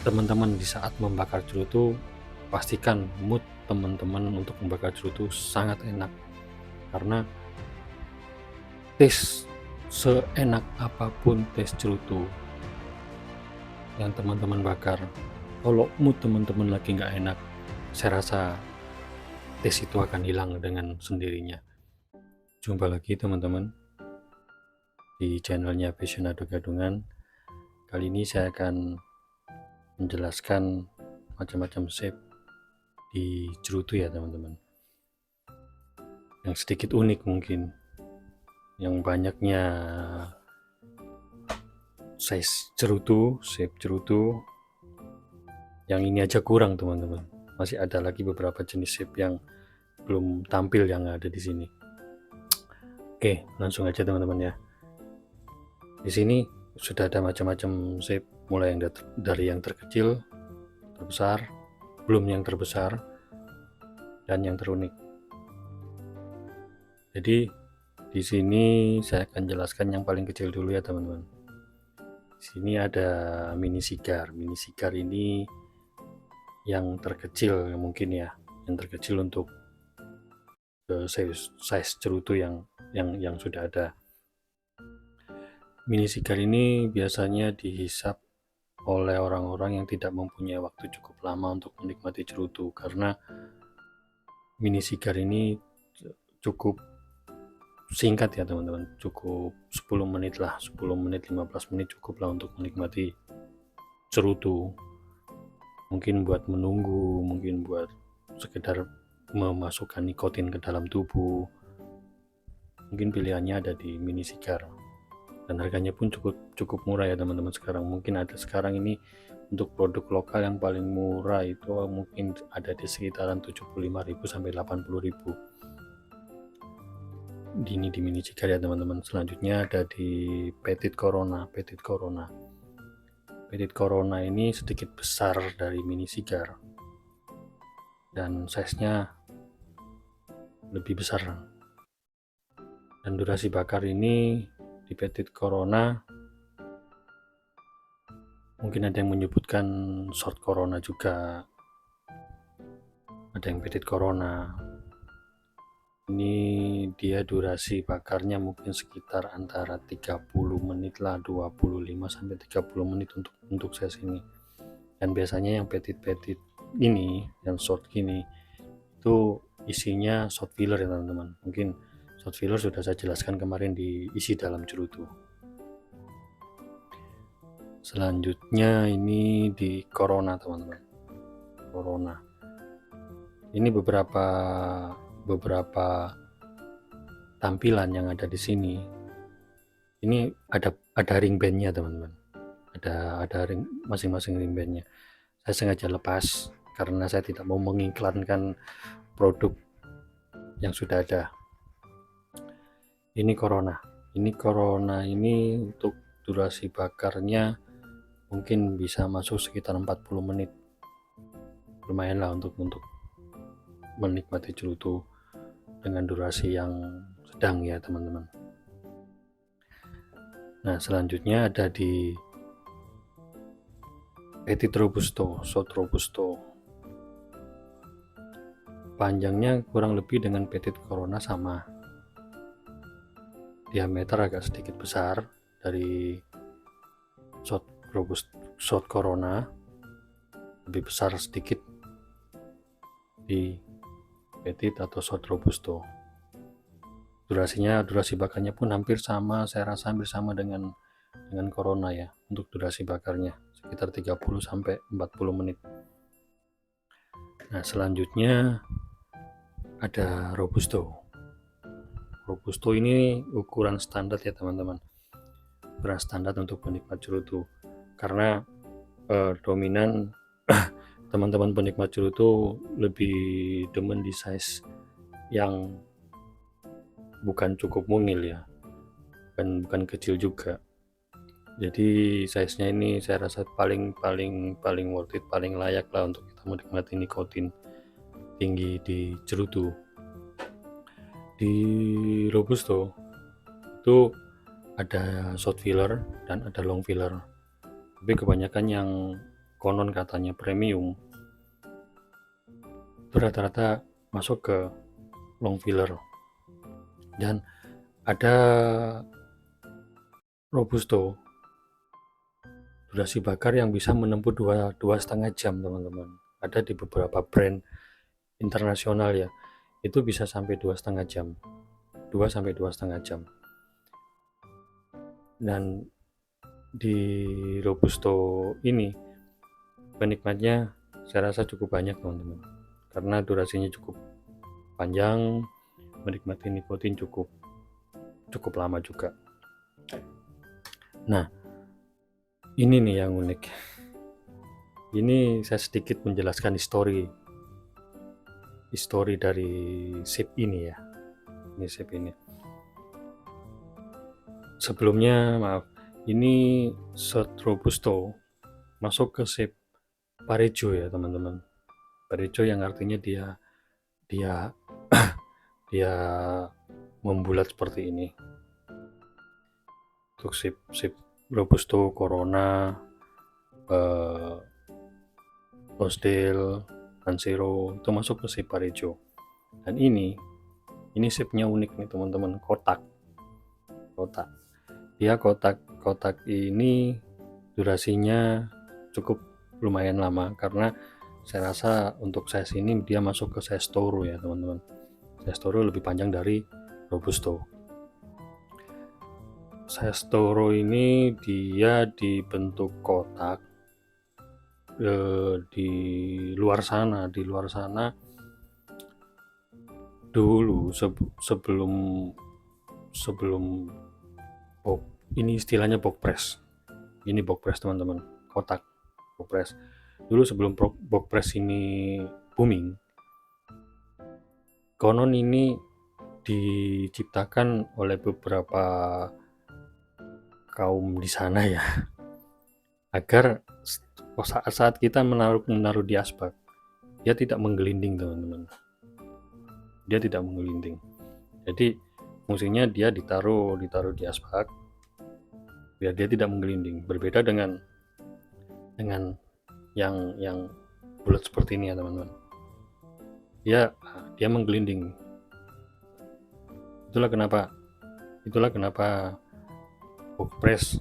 Teman-teman di saat membakar cerutu, pastikan mood teman-teman untuk membakar cerutu sangat enak, karena tes seenak apapun tes cerutu yang teman-teman bakar, kalau mood teman-teman lagi nggak enak, saya rasa tes itu akan hilang dengan sendirinya. Jumpa lagi teman-teman di channelnya Passionado Gadungan. Kali ini saya akan menjelaskan macam-macam shape di cerutu ya teman-teman, yang sedikit unik mungkin, yang banyaknya size cerutu, shape cerutu. Yang ini aja kurang teman-teman, masih ada lagi beberapa jenis shape yang belum tampil yang ada di sini. Oke, langsung aja teman-teman ya. Di sini sudah ada macam-macam shape, mulai dari yang terkecil, terbesar, belum yang terbesar, dan yang terunik. Jadi di sini saya akan jelaskan yang paling kecil dulu ya teman-teman. Di sini ada mini sigar. Mini sigar ini yang terkecil mungkin ya, yang terkecil untuk size cerutu yang sudah ada. Mini sigar ini biasanya dihisap oleh orang-orang yang tidak mempunyai waktu cukup lama untuk menikmati cerutu, karena mini sigar ini cukup singkat ya teman-teman, cukup 10 menit lah, 10 menit 15 menit cukup lah untuk menikmati cerutu. Mungkin buat menunggu, mungkin buat sekedar memasukkan nikotin ke dalam tubuh. Mungkin pilihannya ada di mini sigar, dan harganya pun cukup murah ya teman-teman. Sekarang mungkin ada, sekarang ini untuk produk lokal yang paling murah itu mungkin ada di sekitaran 75.000 sampai 80.000 di mini sigar ya teman-teman. Selanjutnya ada di Petit Corona. Petit Corona ini sedikit besar dari mini sigar dan size-nya lebih besar, dan durasi bakar ini di Petit Corona mungkin ada yang menyebutkan short corona juga, ada yang Petit Corona. Ini dia durasi bakarnya mungkin sekitar antara 30 menit lah, 25 sampai 30 menit untuk size ini. Dan biasanya yang petit ini, yang short gini, itu isinya short filler ya teman-teman. Mungkin short filler sudah saya jelaskan kemarin di isi dalam cerutu. Selanjutnya ini di Corona teman-teman. Corona ini beberapa tampilan yang ada di sini. Ini ada ring bandnya teman-teman, ada ring, masing-masing ring bandnya. Saya sengaja lepas karena saya tidak mau mengiklankan produk yang sudah ada. Ini Corona ini untuk durasi bakarnya mungkin bisa masuk sekitar 40 menit. Lumayan lah untuk menikmati cerutu dengan durasi yang sedang ya teman-teman. Nah, selanjutnya ada di Petit Robusto, short Robusto. Panjangnya kurang lebih dengan Petit Corona sama. Diameter agak sedikit besar dari short Corona, lebih besar sedikit di Petit atau short Robusto. Durasi bakarnya pun hampir sama, saya rasa hampir sama dengan Corona ya, untuk durasi bakarnya sekitar 30 sampai 40 menit. Nah, selanjutnya ada Robusto. Robusto ini ukuran standar ya teman-teman, ukuran standar untuk penikmat cerutu, karena dominan teman-teman penikmat cerutu lebih demen di size yang bukan cukup mungil ya, bukan kecil juga. Jadi size-nya ini saya rasa paling worth it, paling layak lah untuk kita menikmati nikotin tinggi di cerutu. Di Robusto itu ada short filler dan ada long filler, tapi kebanyakan yang konon katanya premium, itu rata-rata masuk ke long filler. Dan ada Robusto durasi bakar yang bisa menempuh 2,5 jam, teman-teman. Ada di beberapa brand internasional ya, itu bisa sampai 2,5 jam, 2 sampai 2,5 jam. Dan di Robusto ini penikmatnya saya rasa cukup banyak, teman-teman, karena durasinya cukup panjang, menikmati nikotin cukup lama juga. Nah, ini nih yang unik. Ini saya sedikit menjelaskan histori dari sip ini ya. Ini sip ini. Sebelumnya maaf, ini shot Robusto masuk ke sip Parejo ya, teman-teman. Parejo yang artinya dia dia membulat seperti ini. Untuk sip Robusto, Corona, Lonsdale, Lancero itu masuk ke sip Parejo. Dan ini sipnya unik nih, teman-teman. Kotak. Dia kotak ini durasinya cukup lumayan lama, karena saya rasa untuk size ini dia masuk ke size Toro ya, teman-teman. Size Toro lebih panjang dari Robusto. Size Toro ini dia dibentuk kotak. Di luar sana dulu sebelum ini istilahnya box press. Ini box press, teman-teman. Kotak box press. Dulu sebelum box press ini booming, konon ini diciptakan oleh beberapa kaum di sana ya, agar saat kita menaruh di asbak, dia tidak menggelinding, teman-teman. Dia tidak menggelinding. Jadi fungsinya dia ditaruh di asbak biar dia tidak menggelinding. Berbeda dengan yang bulat seperti ini ya, teman-teman. Dia menggelinding. Itulah kenapa box press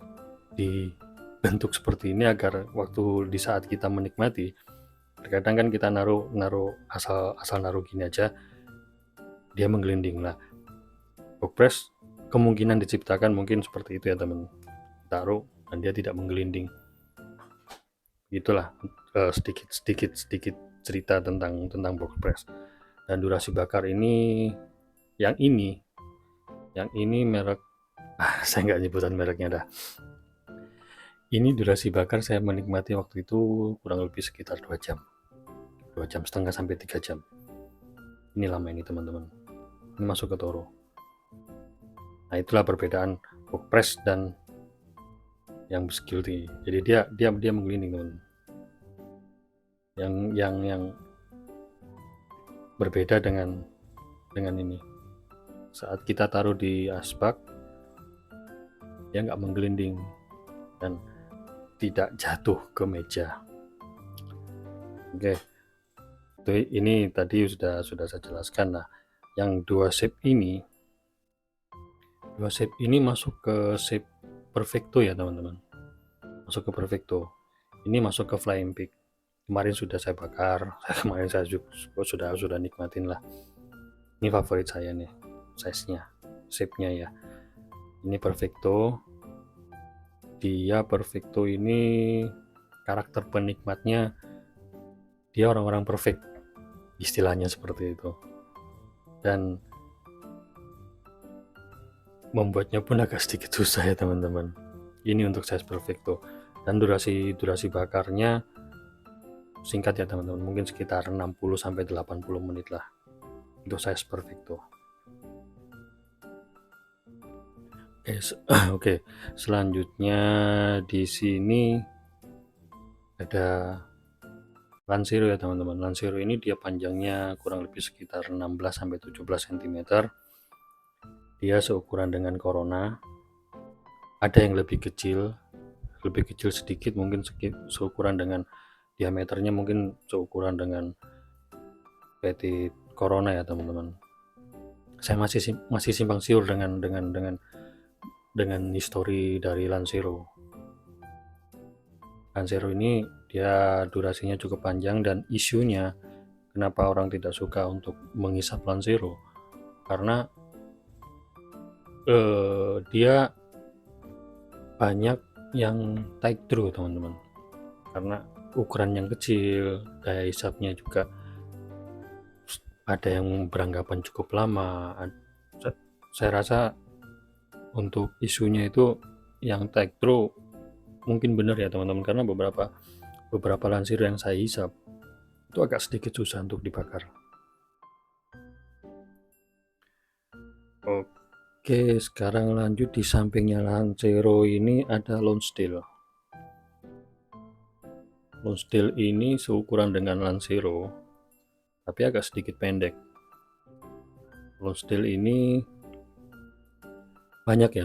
dibentuk seperti ini, agar waktu di saat kita menikmati, terkadang kan kita naruh asal naruh gini aja, dia menggelinding lah. Box press kemungkinan diciptakan mungkin seperti itu ya, teman. Taruh dan dia tidak menggelinding. Itulah sedikit cerita tentang box press. Dan durasi bakar ini yang ini merek saya nggak nyebutan mereknya dah. Ini durasi bakar saya menikmati waktu itu kurang lebih sekitar 2 jam 2,5 jam sampai 3 jam. Ini lama ini, teman-teman. Ini masuk ke Toro. Nah, itulah perbedaan box press dan yang Bisquilty. Jadi dia menggelinding, teman. Yang berbeda dengan ini. Saat kita taruh di asbak, dia nggak menggelinding dan tidak jatuh ke meja. Oke. Ini tadi sudah saya jelaskan. Nah, yang dua shape ini masuk ke shape Perfecto ya, teman-teman. Masuk ke Perfecto. Ini masuk ke Flying Pig. Kemarin sudah saya bakar. Kemarin saya sudah nikmatin lah. Ini favorit saya nih, size-nya, shape-nya ya. Ini Perfecto. Dia Perfecto ini karakter penikmatnya, dia orang-orang perfect, istilahnya seperti itu. Dan membuatnya pun agak sedikit susah ya, teman-teman. Ini untuk size Perfecto. Dan durasi bakarnya singkat ya, teman-teman. Mungkin sekitar 60 sampai 80 menit lah untuk size Perfecto. Oke. Selanjutnya di sini ada Lancero ya, teman-teman. Lancero ini dia panjangnya kurang lebih sekitar 16 sampai 17 cm. Dia seukuran dengan Corona. Ada yang lebih kecil sedikit, mungkin seukuran dengan diameternya mungkin seukuran dengan PT Corona ya teman-teman. Saya masih simpang siur dengan histori dari Lansero. Lansero ini dia durasinya cukup panjang, dan isunya kenapa orang tidak suka untuk menghisap Lansero karena dia banyak yang take through teman-teman, karena ukuran yang kecil, daya hisapnya juga ada yang beranggapan cukup lama. Saya rasa untuk isunya itu yang take through mungkin benar ya teman-teman, karena beberapa Lansero yang saya hisap itu agak sedikit susah untuk dibakar. Oke, sekarang lanjut. Di sampingnya Lansero ini ada Lonsdale. Lonsdale ini seukuran dengan Lansero, tapi agak sedikit pendek. Lonsdale ini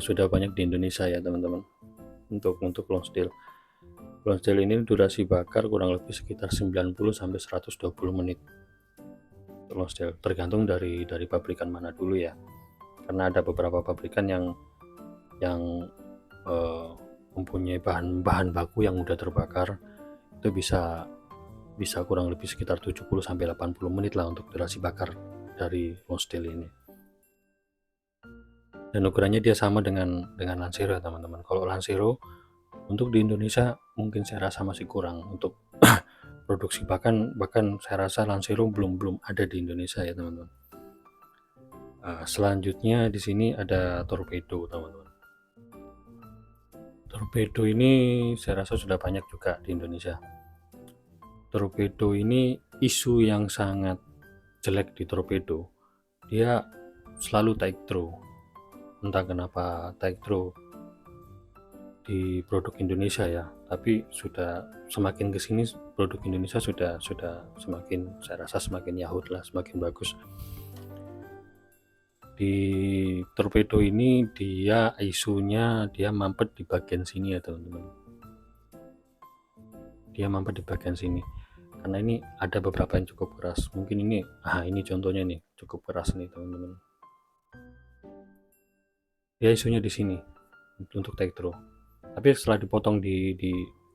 sudah banyak di Indonesia ya teman-teman. Untuk Lonsdale ini durasi bakar kurang lebih sekitar 90 sampai 120 menit. Lonsdale tergantung dari pabrikan mana dulu ya. Karena ada beberapa pabrikan yang mempunyai bahan baku yang mudah terbakar, itu bisa kurang lebih sekitar 70 sampai 80 menit lah untuk durasi bakar dari Lonsdale ini. Dan ukurannya dia sama dengan Lansero ya teman-teman. Kalau Lansero untuk di Indonesia mungkin saya rasa masih kurang untuk produksi, bahkan saya rasa Lansero belum ada di Indonesia ya teman-teman. Selanjutnya di sini ada Torpedo teman-teman. Torpedo ini saya rasa sudah banyak juga di Indonesia. Torpedo ini isu yang sangat jelek di Torpedo, dia selalu take through. Entah kenapa take through di produk Indonesia ya, tapi sudah semakin kesini produk Indonesia sudah semakin, saya rasa semakin yahut lah, semakin bagus. Di Torpedo ini dia isunya dia mampet di bagian sini ya teman-teman. Dia mampet di bagian sini karena ini ada beberapa yang cukup keras. Mungkin ini contohnya nih, cukup keras nih teman-teman. Dia isunya di sini untuk take through. Tapi setelah dipotong di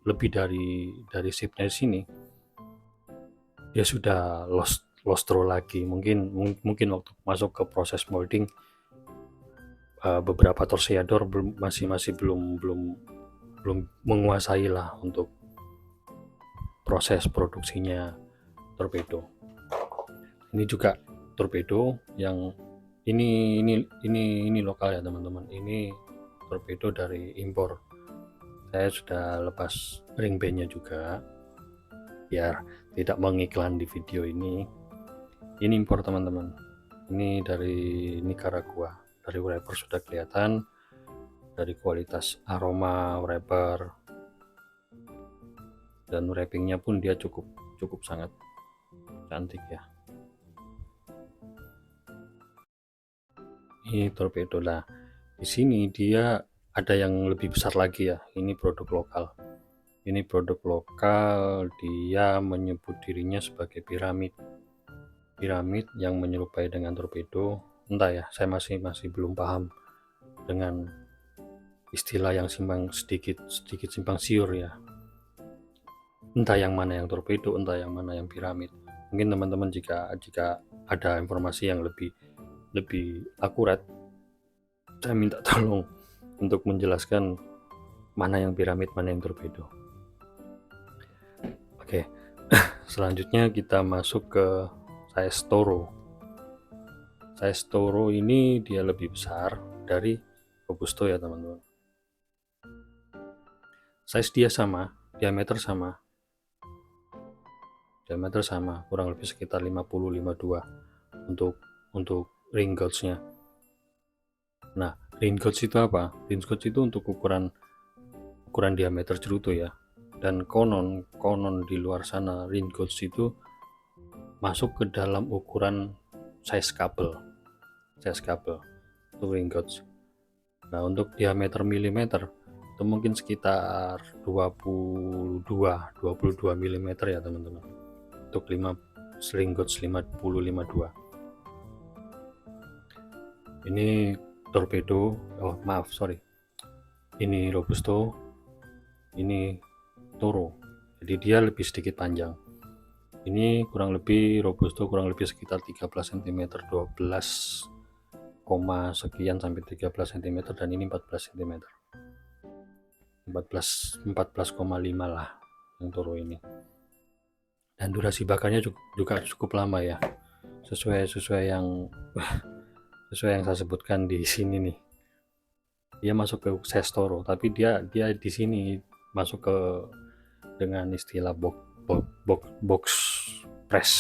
lebih dari shape-nya sini, dia sudah lost throw lagi. Mungkin waktu masuk ke proses molding, beberapa torsiador masih belum menguasai lah untuk proses produksinya Torpedo. Ini juga Torpedo yang ini lokal ya teman-teman. Ini Torpedo dari impor. Saya sudah lepas ring bandnya juga biar tidak mengiklan di video ini. Ini impor teman-teman. Ini dari Nicaragua. Dari wrapper sudah kelihatan, dari kualitas aroma wrapper dan wrappingnya pun dia cukup sangat cantik ya. Ini Torpedo lah. Di sini dia ada yang lebih besar lagi ya. Ini produk lokal. Ini produk lokal, dia menyebut dirinya sebagai piramid yang menyerupai dengan Torpedo. Entah ya, saya masih belum paham dengan istilah yang sedikit simpang siur ya. Entah yang mana yang Torpedo, entah yang mana yang piramid. Mungkin teman-teman jika ada informasi yang lebih akurat, saya minta tolong untuk menjelaskan mana yang piramid, mana yang Torpedo. Oke. Selanjutnya kita masuk ke size Toro. Size Toro ini dia lebih besar dari Robusto ya teman-teman. Size dia sama, diameter sama, kurang lebih sekitar 50-52 untuk ring gauge-nya. Nah, ring gauge itu apa? Ring gauge itu untuk ukuran diameter cerutu ya. Dan konon di luar sana ring gauge itu masuk ke dalam ukuran size kabel itu ring gauge. Nah, untuk diameter milimeter itu mungkin sekitar 22 mm ya teman-teman, untuk 5 Slingshot 5052. Ini torpedo, ini Robusto, ini Toro, jadi dia lebih sedikit panjang. Ini kurang lebih Robusto kurang lebih sekitar 13 cm, 12, sekian sampai 13 cm, dan ini 14 cm, 14,5 lah yang Toro ini. Dan durasi bakarnya juga cukup lama ya, sesuai yang saya sebutkan di sini nih. Dia masuk ke size Toro, tapi dia di sini masuk ke dengan istilah box press.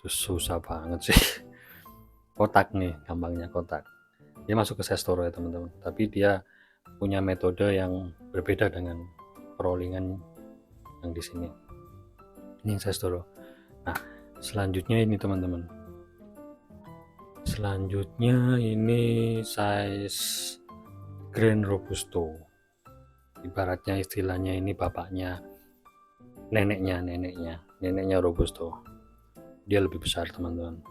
Susah banget sih. Kotak nih, gampangnya kotak. Dia masuk ke size Toro ya teman-teman, tapi dia punya metode yang berbeda dengan rollingan yang di sini. Ini size Toro. Nah, selanjutnya ini teman-teman. Selanjutnya ini size Grand Robusto. Ibaratnya istilahnya ini bapaknya, neneknya Robusto. Dia lebih besar teman-teman.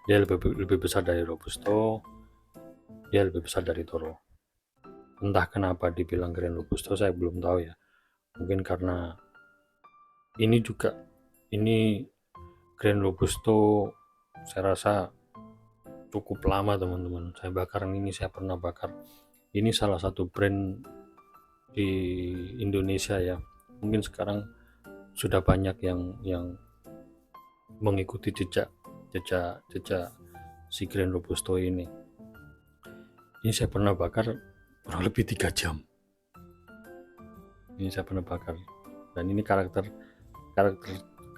Dia lebih besar dari Robusto. Dia lebih besar dari Toro. Entah kenapa dibilang Grand Robusto, saya belum tahu ya. Mungkin karena ini Grand Robusto saya rasa cukup lama teman-teman. Saya pernah bakar. Ini salah satu brand di Indonesia ya. Mungkin sekarang sudah banyak yang mengikuti jejak si Grand Robusto ini. Ini saya pernah bakar kurang lebih 3 jam. Ini saya pernah bakar. Dan ini karakter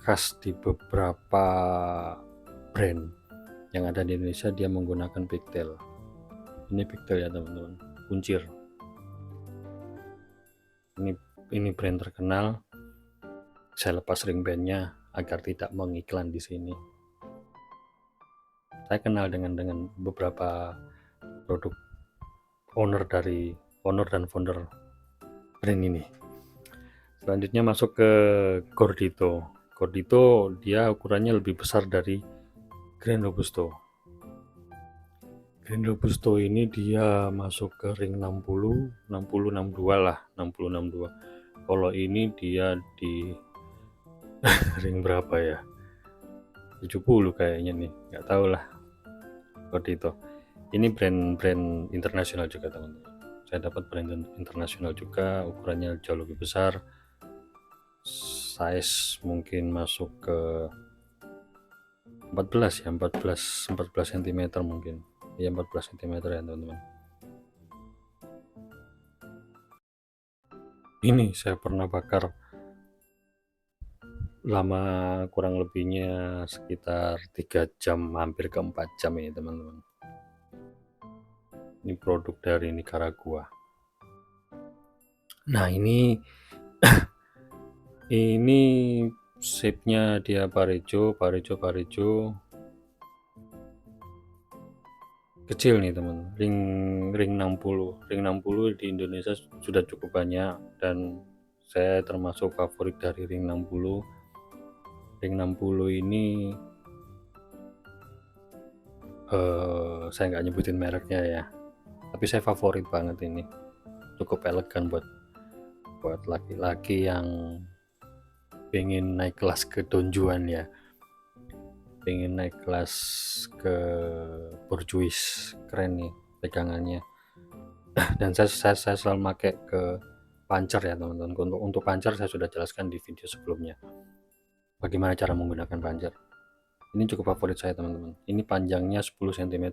khas di beberapa brand yang ada di Indonesia, dia menggunakan pigtail. Ini pigtail ya teman-teman, kuncir. Ini brand terkenal. Saya lepas ring bandnya agar tidak mengiklan di sini. Saya kenal dengan beberapa produk owner dan founder brand ini. Selanjutnya masuk ke Gordito. Gordito dia ukurannya lebih besar dari Grand Robusto. Grand Robusto ini dia masuk ke ring 60, 62 lah, 62. Kalau ini dia di ring berapa ya? 70 kayaknya nih, nggak tahu lah. Gordito. Ini brand internasional juga teman-teman. Saya dapat brand internasional juga, ukurannya jauh lebih besar. Size mungkin masuk ke 14 cm mungkin. Ya 14 cm ya teman-teman. Ini saya pernah bakar lama, kurang lebihnya sekitar 3 jam, hampir ke 4 jam ini teman-teman. Ini produk dari Nicaragua. Nah ini ini shape-nya dia Parejo kecil nih teman. Ring 60 di Indonesia sudah cukup banyak, dan saya termasuk favorit dari ring 60. Ring 60 ini saya nggak nyebutin mereknya ya, tapi saya favorit banget ini. Cukup elegan buat laki-laki yang pengen naik kelas ke Don Juan ya, pengen naik kelas ke borjuis. Keren nih pegangannya. Dan saya selalu pakai ke pancer ya teman-teman. Untuk pancer saya sudah jelaskan di video sebelumnya bagaimana cara menggunakan pancer. Ini cukup favorit saya teman-teman. Ini panjangnya 10 cm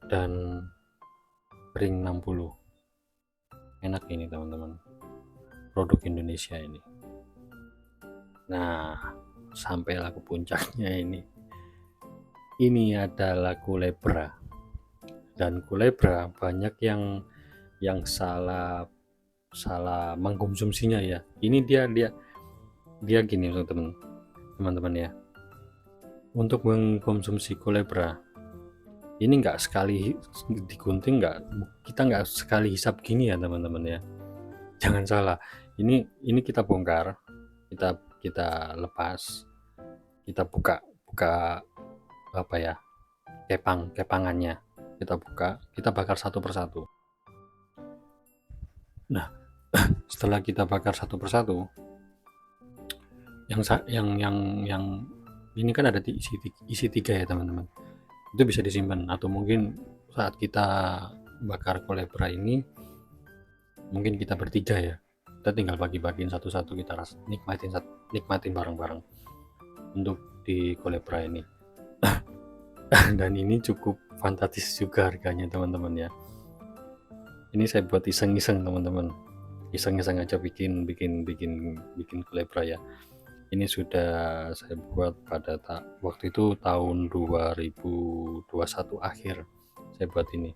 dan ring 60. Enak ini teman-teman, produk Indonesia ini. Nah, sampailah ke puncaknya ini. Ini adalah Culebra. Dan Culebra banyak yang salah mengkonsumsinya ya. Ini dia gini teman-teman ya. Untuk mengkonsumsi Culebra, Ini nggak sekali digunting, kita nggak sekali hisap gini ya teman-teman ya. Jangan salah, ini kita bongkar, kita lepas, kita buka buka apa ya, kepangannya, kita buka, kita bakar satu persatu. Nah, setelah kita bakar satu persatu, yang ini kan ada isi 3 ya teman-teman. Itu bisa disimpan, atau mungkin saat kita bakar kolibra ini mungkin kita bertiga ya, kita tinggal bagi-bagiin satu-satu, kita nikmatin bareng-bareng untuk di kolibra ini. Dan ini cukup fantastis juga harganya teman-teman ya. Ini saya buat iseng-iseng teman-teman, iseng-iseng aja bikin kolibra ya. Ini sudah saya buat pada waktu itu tahun 2021 akhir saya buat ini.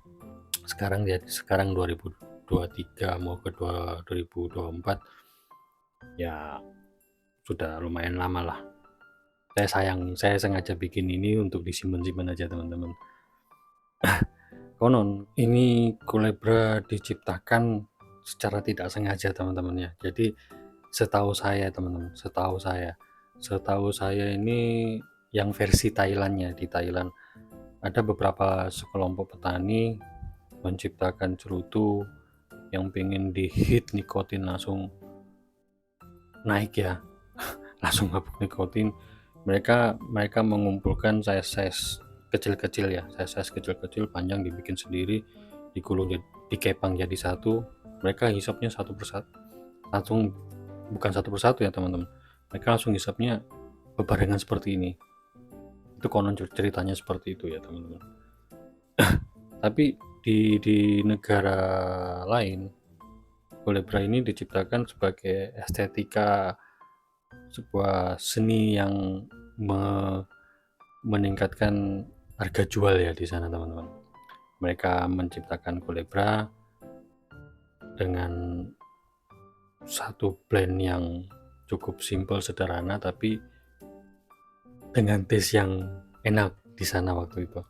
Sekarang 2023 mau ke 2024 ya, sudah lumayan lama lah. Saya sengaja bikin ini untuk disimpan aja teman-teman. Konon ini kolibra diciptakan secara tidak sengaja teman-teman ya. Jadi setahu saya teman-teman, setahu saya ini yang versi Thailandnya, di Thailand ada beberapa sekelompok petani menciptakan cerutu yang pengen dihit nikotin langsung naik ya, langsung mabuk nikotin. Mereka mengumpulkan size kecil-kecil ya, size kecil-kecil panjang, dibikin sendiri, digulung, dikepang jadi satu. Mereka hisapnya satu persatu, langsung, bukan satu persatu ya teman-teman, mereka langsung hisapnya bebarengan seperti ini. Itu konon ceritanya seperti itu ya teman-teman. Tapi di negara lain, kolibra ini diciptakan sebagai estetika, sebuah seni yang meningkatkan harga jual ya di sana teman-teman. Mereka menciptakan kolibra dengan satu blend yang cukup simple, sederhana, tapi dengan taste yang enak di sana waktu itu.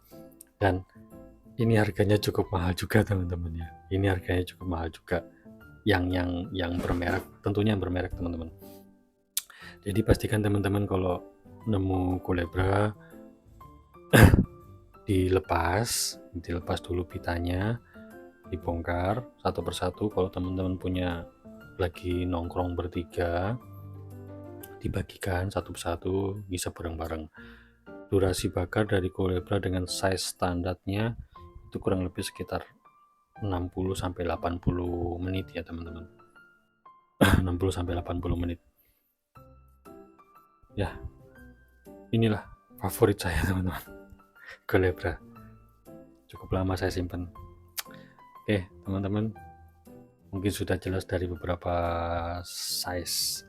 Dan ini harganya cukup mahal juga teman-teman ya. Ini harganya cukup mahal juga. Yang bermerek, tentunya bermerek teman-teman. Jadi pastikan teman-teman kalau nemu kolibra dilepas dulu pitanya, dibongkar satu persatu. Kalau teman-teman punya lagi nongkrong bertiga, dibagikan satu persatu, bisa bareng-bareng. Durasi bakar dari kolibra dengan size standarnya itu kurang lebih sekitar 60-80 menit ya teman-teman. 60-80 menit ya. Inilah favorit saya teman-teman, kolibra. Cukup lama saya simpan. Oke teman-teman, mungkin sudah jelas dari beberapa size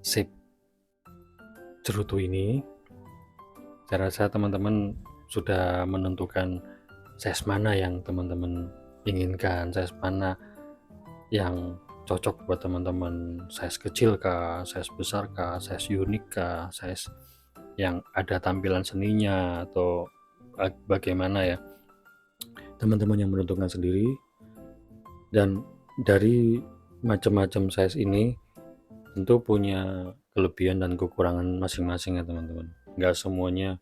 shape cerutu ini. Saya rasa teman-teman sudah menentukan size mana yang teman-teman inginkan, size mana yang cocok buat teman-teman, size kecil kah, size besar kah, size unik kah, size yang ada tampilan seninya, atau bagaimana ya, teman-teman yang menentukan sendiri. Dan dari macam-macam size ini tentu punya kelebihan dan kekurangan masing-masing ya teman-teman. Nggak semuanya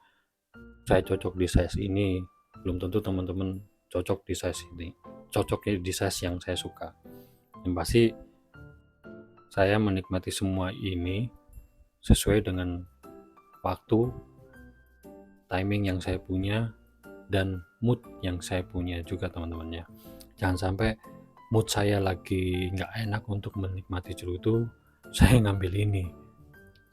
saya cocok di size ini, belum tentu teman-teman cocok di size ini, cocoknya di size yang saya suka. Yang pasti saya menikmati semua ini sesuai dengan waktu, timing yang saya punya, dan mood yang saya punya juga teman-teman ya. Jangan sampai mood saya lagi nggak enak untuk menikmati cerutu, saya ngambil ini,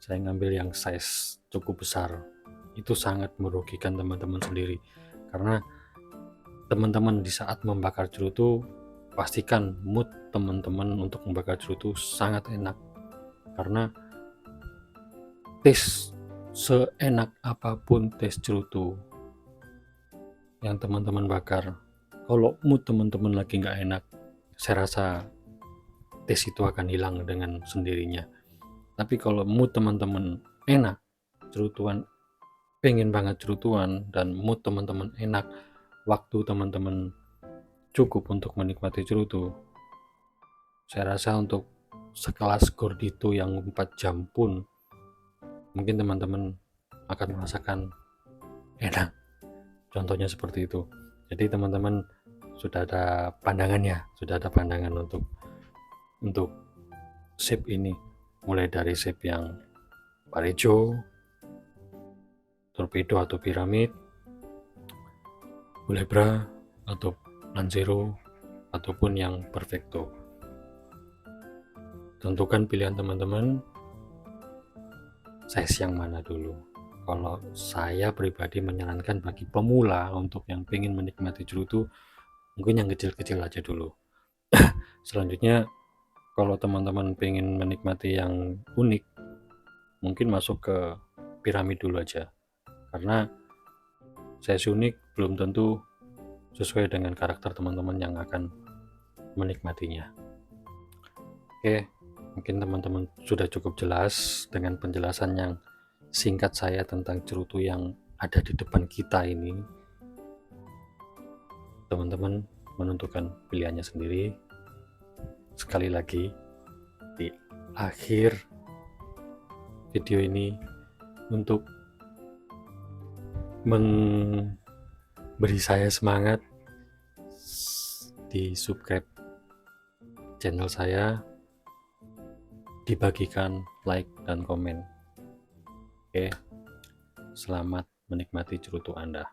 saya ngambil yang size cukup besar. Itu sangat merugikan teman-teman sendiri, karena teman-teman di saat membakar cerutu, pastikan mood teman-teman untuk membakar cerutu sangat enak, karena taste seenak apapun taste cerutu yang teman-teman bakar, kalau mood teman-teman lagi nggak enak, saya rasa taste itu akan hilang dengan sendirinya. Tapi kalau mood teman-teman enak, cerutuan, pengen banget cerutuan, dan mood teman-teman enak, waktu teman-teman cukup untuk menikmati cerutu, saya rasa untuk sekelas gordito yang 4 jam pun mungkin teman-teman akan merasakan enak. Contohnya seperti itu. Jadi teman-teman sudah ada pandangan untuk shape ini, mulai dari shape yang parejo, torpedo atau piramid, culebra atau lancero, ataupun yang perfecto. Tentukan pilihan teman-teman size yang mana dulu. Kalau saya pribadi menyarankan bagi pemula untuk yang pengen menikmati cerutu, mungkin yang kecil-kecil aja dulu. Selanjutnya kalau teman-teman pengen menikmati yang unik, mungkin masuk ke piramid dulu aja, karena size unik belum tentu sesuai dengan karakter teman-teman yang akan menikmatinya. Oke, mungkin teman-teman sudah cukup jelas dengan penjelasan yang singkat saya tentang cerutu yang ada di depan kita ini. Teman-teman menentukan pilihannya sendiri. Sekali lagi, di akhir video ini untuk memberi saya semangat, di subscribe channel saya, dibagikan like dan komen. Oke, selamat menikmati cerutu Anda.